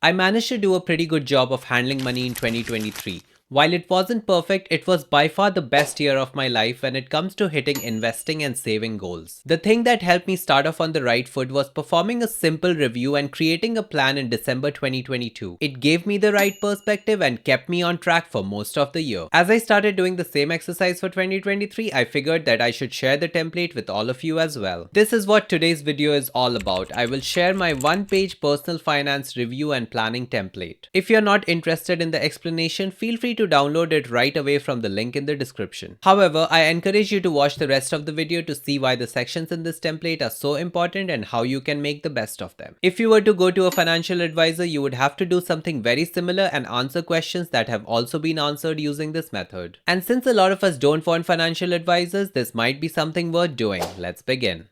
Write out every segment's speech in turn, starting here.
I managed to do a pretty good job of handling money in 2023. While it wasn't perfect, it was by far the best year of my life when it comes to hitting investing and saving goals. The thing that helped me start off on the right foot was performing a simple review and creating a plan in December 2022. It gave me the right perspective and kept me on track for most of the year. As I started doing the same exercise for 2023, I figured that I should share the template with all of you as well. This is what today's video is all about. I will share my one-page personal finance review and planning template. If you're not interested in the explanation, feel free to download it right away from the link in the description. However, I encourage you to watch the rest of the video to see why the sections in this template are so important and how you can make the best of them. If you were to go to a financial advisor, you would have to do something very similar and answer questions that have also been answered using this method. And since a lot of us don't want financial advisors, this might be something worth doing. Let's begin.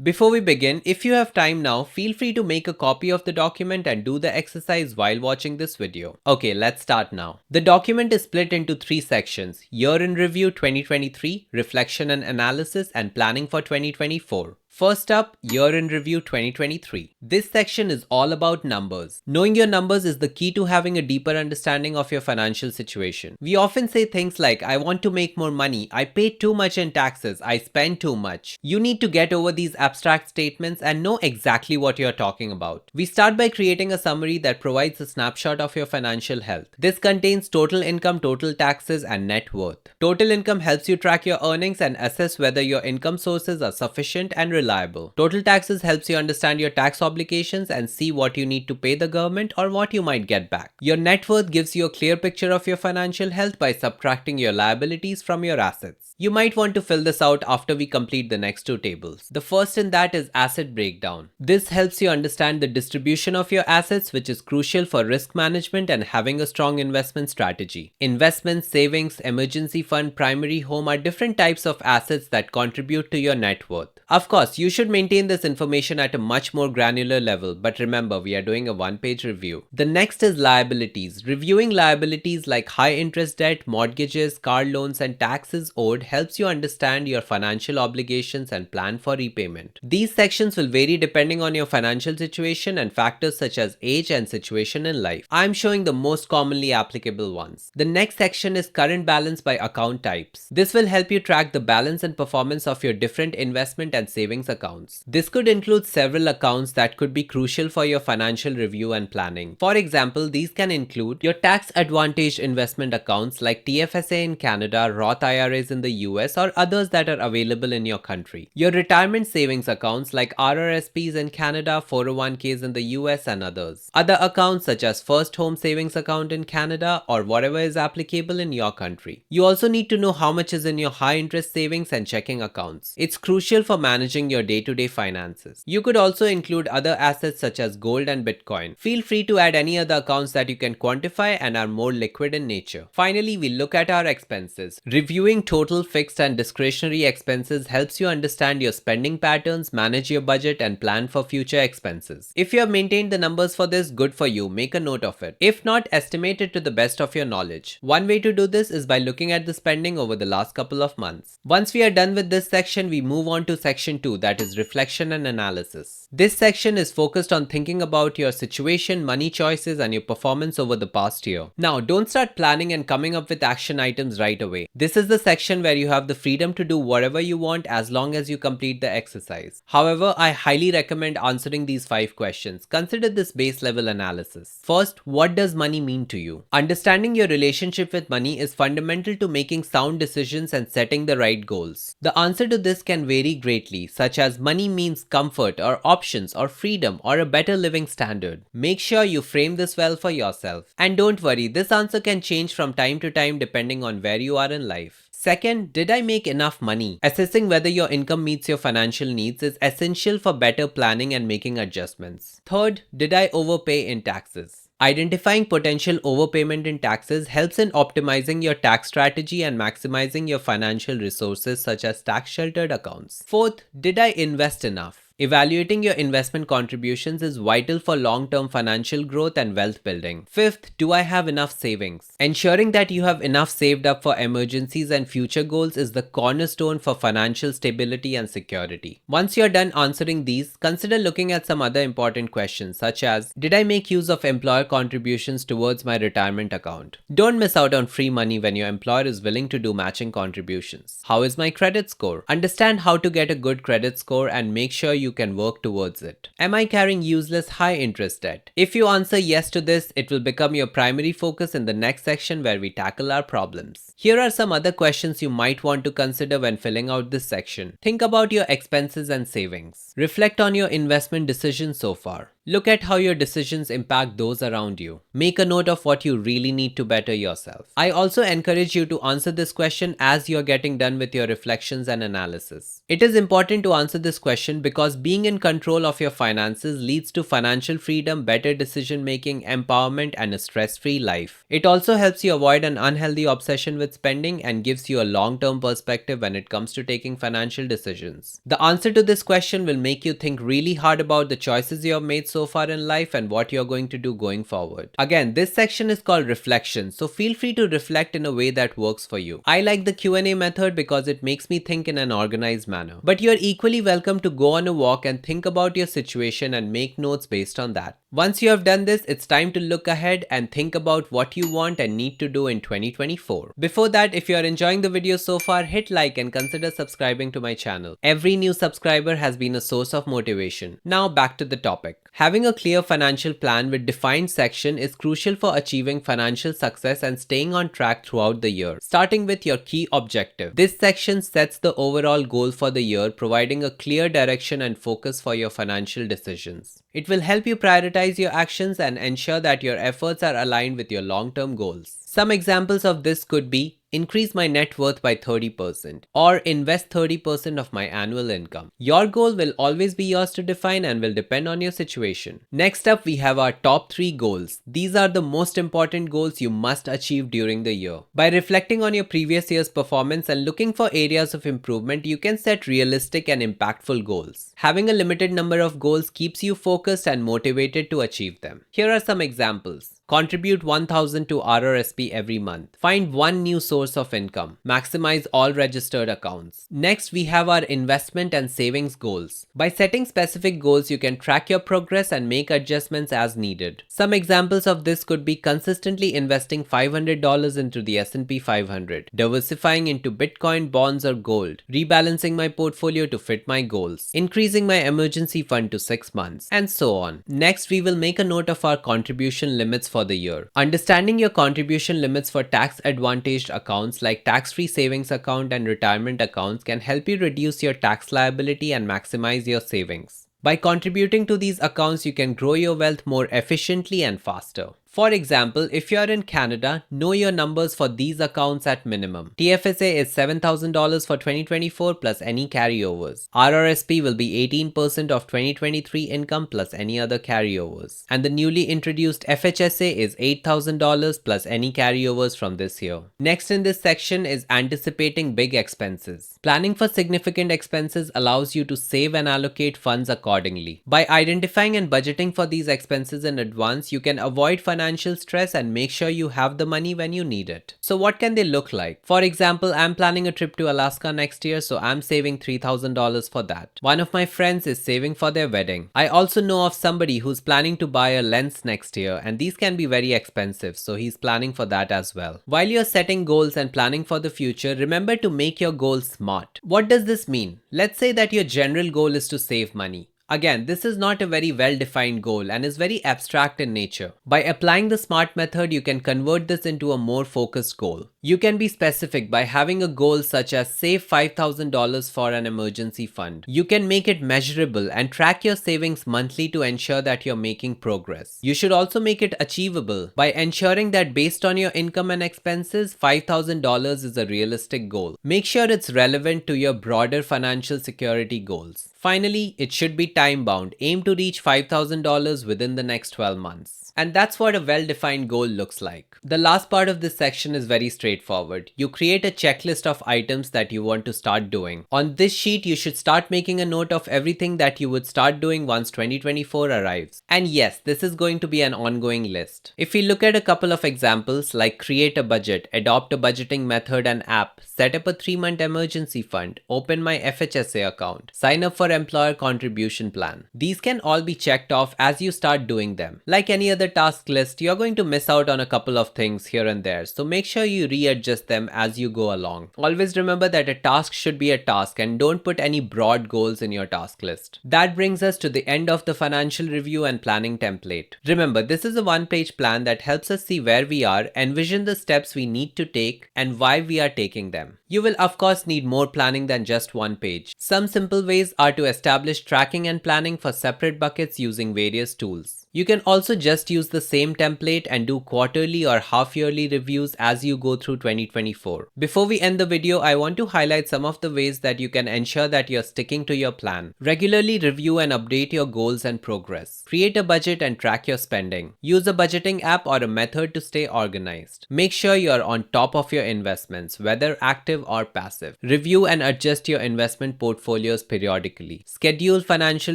Before we begin, if you have time now, feel free to make a copy of the document and do the exercise while watching this video. Okay, let's start now. The document is split into 3 sections: Year in Review 2023, Reflection and Analysis, and Planning for 2024. First up, Year in Review 2023. This section is all about numbers. Knowing your numbers is the key to having a deeper understanding of your financial situation. We often say things like, I want to make more money, I pay too much in taxes, I spend too much. You need to get over these abstract statements and know exactly what you're talking about. We start by creating a summary that provides a snapshot of your financial health. This contains total income, total taxes, and net worth. Total income helps you track your earnings and assess whether your income sources are sufficient and reliable. Total taxes helps you understand your tax obligations and see what you need to pay the government or what you might get back. Your net worth gives you a clear picture of your financial health by subtracting your liabilities from your assets. You might want to fill this out after we complete the next 2 tables. The first in that is asset breakdown. This helps you understand the distribution of your assets, which is crucial for risk management and having a strong investment strategy. Investments, savings, emergency fund, primary home are different types of assets that contribute to your net worth. Of course, you should maintain this information at a much more granular level, but remember, we are doing a one-page review. The next is liabilities. Reviewing liabilities like high interest debt, mortgages, car loans, and taxes owed helps you understand your financial obligations and plan for repayment. These sections will vary depending on your financial situation and factors such as age and situation in life. I am showing the most commonly applicable ones. The next section is current balance by account types. This will help you track the balance and performance of your different investment and savings accounts. This could include several accounts that could be crucial for your financial review and planning. For example, these can include your tax advantaged investment accounts like TFSA in Canada, Roth IRAs in the US, or others that are available in your country. Your retirement savings accounts like RRSPs in Canada, 401ks in the US, and others. Other accounts such as First Home Savings Account in Canada or whatever is applicable in your country. You also need to know how much is in your high interest savings and checking accounts. It's crucial for managing your day-to-day finances. You could also include other assets such as gold and Bitcoin. Feel free to add any other accounts that you can quantify and are more liquid in nature. Finally, we look at our expenses. Reviewing total, fixed, and discretionary expenses helps you understand your spending patterns, manage your budget, and plan for future expenses. If you have maintained the numbers for this, good for you, make a note of it. If not, estimate it to the best of your knowledge. One way to do this is by looking at the spending over the last couple of months. Once we are done with this section, we move on to section 2, that is reflection and analysis. This section is focused on thinking about your situation, money choices, and your performance over the past year. Now, don't start planning and coming up with action items right away. This is the section where you have the freedom to do whatever you want as long as you complete the exercise. However, I highly recommend answering these 5 questions. Consider this base level analysis. First, what does money mean to you? Understanding your relationship with money is fundamental to making sound decisions and setting the right goals. The answer to this can vary greatly, such as money means comfort or options or freedom or a better living standard. Make sure you frame this well for yourself. And don't worry, this answer can change from time to time depending on where you are in life. Second, did I make enough money? Assessing whether your income meets your financial needs is essential for better planning and making adjustments. Third, did I overpay in taxes? Identifying potential overpayment in taxes helps in optimizing your tax strategy and maximizing your financial resources such as tax sheltered accounts. Fourth, did I invest enough? Evaluating your investment contributions is vital for long-term financial growth and wealth building. Fifth, do I have enough savings? Ensuring that you have enough saved up for emergencies and future goals is the cornerstone for financial stability and security. Once you're done answering these, consider looking at some other important questions such as, did I make use of employer contributions towards my retirement account? Don't miss out on free money when your employer is willing to do matching contributions. How is my credit score? Understand how to get a good credit score and make sure you can work towards it. Am I carrying useless high interest debt? If you answer yes to this, it will become your primary focus in the next section where we tackle our problems. Here are some other questions you might want to consider when filling out this section. Think about your expenses and savings. Reflect on your investment decisions so far. Look at how your decisions impact those around you. Make a note of what you really need to better yourself. I also encourage you to answer this question as you're getting done with your reflections and analysis. It is important to answer this question because being in control of your finances leads to financial freedom, better decision making, empowerment, and a stress-free life. It also helps you avoid an unhealthy obsession with spending and gives you a long-term perspective when it comes to taking financial decisions. The answer to this question will make you think really hard about the choices you have made so far in life and what you're going to do going forward. Again, this section is called reflection, so feel free to reflect in a way that works for you. I like the Q&A method because it makes me think in an organized manner. But you're equally welcome to go on a walk and think about your situation and make notes based on that. Once you have done this, it's time to look ahead and think about what you want and need to do in 2024. Before that, if you are enjoying the video so far, hit like and consider subscribing to my channel. Every new subscriber has been a source of motivation. Now back to the topic. Having a clear financial plan with defined section is crucial for achieving financial success and staying on track throughout the year. Starting with your key objective. This section sets the overall goal for the year, providing a clear direction and focus for your financial decisions. It will help you prioritize your actions and ensure that your efforts are aligned with your long-term goals. Some examples of this could be increase my net worth by 30% or invest 30% of my annual income. Your goal will always be yours to define and will depend on your situation. Next up, we have our top 3 goals. These are the most important goals you must achieve during the year. By reflecting on your previous year's performance and looking for areas of improvement, you can set realistic and impactful goals. Having a limited number of goals keeps you focused and motivated to achieve them. Here are some examples. Contribute $1,000 to RRSP every month. Find one new source of income. Maximize all registered accounts. Next, we have our investment and savings goals. By setting specific goals, you can track your progress and make adjustments as needed. Some examples of this could be consistently investing $500 into the S&P 500, diversifying into Bitcoin, bonds, or gold, rebalancing my portfolio to fit my goals, increasing my emergency fund to 6 months, and so on. Next, we will make a note of our contribution limits for the year. Understanding your contribution limits for tax advantaged accounts like tax-free savings account and retirement accounts can help you reduce your tax liability and maximize your savings. By contributing to these accounts, you can grow your wealth more efficiently and faster. For example, if you are in Canada, know your numbers for these accounts at minimum. TFSA is $7,000 for 2024 plus any carryovers. RRSP will be 18% of 2023 income plus any other carryovers. And the newly introduced FHSA is $8,000 plus any carryovers from this year. Next in this section is anticipating big expenses. Planning for significant expenses allows you to save and allocate funds accordingly. By identifying and budgeting for these expenses in advance, you can avoid financial stress and make sure you have the money when you need it. So what can they look like? For example, I'm planning a trip to Alaska next year, so I'm saving $3,000 for that. One of my friends is saving for their wedding. I also know of somebody who's planning to buy a lens next year, and these can be very expensive, so he's planning for that as well. While you're setting goals and planning for the future, remember to make your goals smart. What does this mean? Let's say that your general goal is to save money. Again, this is not a very well-defined goal and is very abstract in nature. By applying the SMART method, you can convert this into a more focused goal. You can be specific by having a goal such as save $5,000 for an emergency fund. You can make it measurable and track your savings monthly to ensure that you're making progress. You should also make it achievable by ensuring that based on your income and expenses, $5,000 is a realistic goal. Make sure it's relevant to your broader financial security goals. Finally, it should be time bound. Aim to reach $5,000 within the next 12 months. And that's what a well-defined goal looks like. The last part of this section is very straightforward. You create a checklist of items that you want to start doing. On this sheet, you should start making a note of everything that you would start doing once 2024 arrives. And yes, this is going to be an ongoing list. If we look at a couple of examples like create a budget, adopt a budgeting method and app, set up a 3-month emergency fund, open my FHSA account, sign up for employer contribution plan. These can all be checked off as you start doing them. Like any other task list, you're going to miss out on a couple of things here and there, so make sure you readjust them as you go along. Always remember that a task should be a task and don't put any broad goals in your task list. That brings us to the end of the financial review and planning template. Remember, this is a one-page plan that helps us see where we are, envision the steps we need to take, and why we are taking them. You will of course need more planning than just one page. Some simple ways are to establish tracking and planning for separate buckets using various tools. You can also just use the same template and do quarterly or half-yearly reviews as you go through 2024. Before we end the video, I want to highlight some of the ways that you can ensure that you're sticking to your plan. Regularly review and update your goals and progress. Create a budget and track your spending. Use a budgeting app or a method to stay organized. Make sure you're on top of your investments, whether active or passive. Review and adjust your investment portfolios periodically. Schedule financial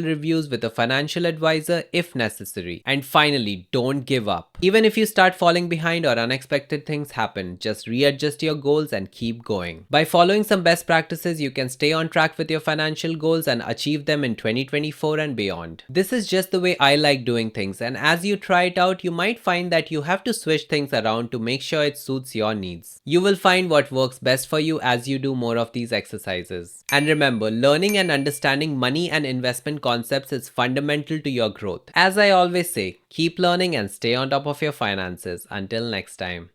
reviews with a financial advisor if necessary. And finally, don't give up. Even if you start falling behind or unexpected things happen, just readjust your goals and keep going. By following some best practices, you can stay on track with your financial goals and achieve them in 2024 and beyond. This is just the way I like doing things, and as you try it out, you might find that you have to switch things around to make sure it suits your needs. You will find what works best for you as you do more of these exercises. And remember, learning and understanding money and investment concepts is fundamental to your growth. As I always say, keep learning and stay on top of your finances. Until next time.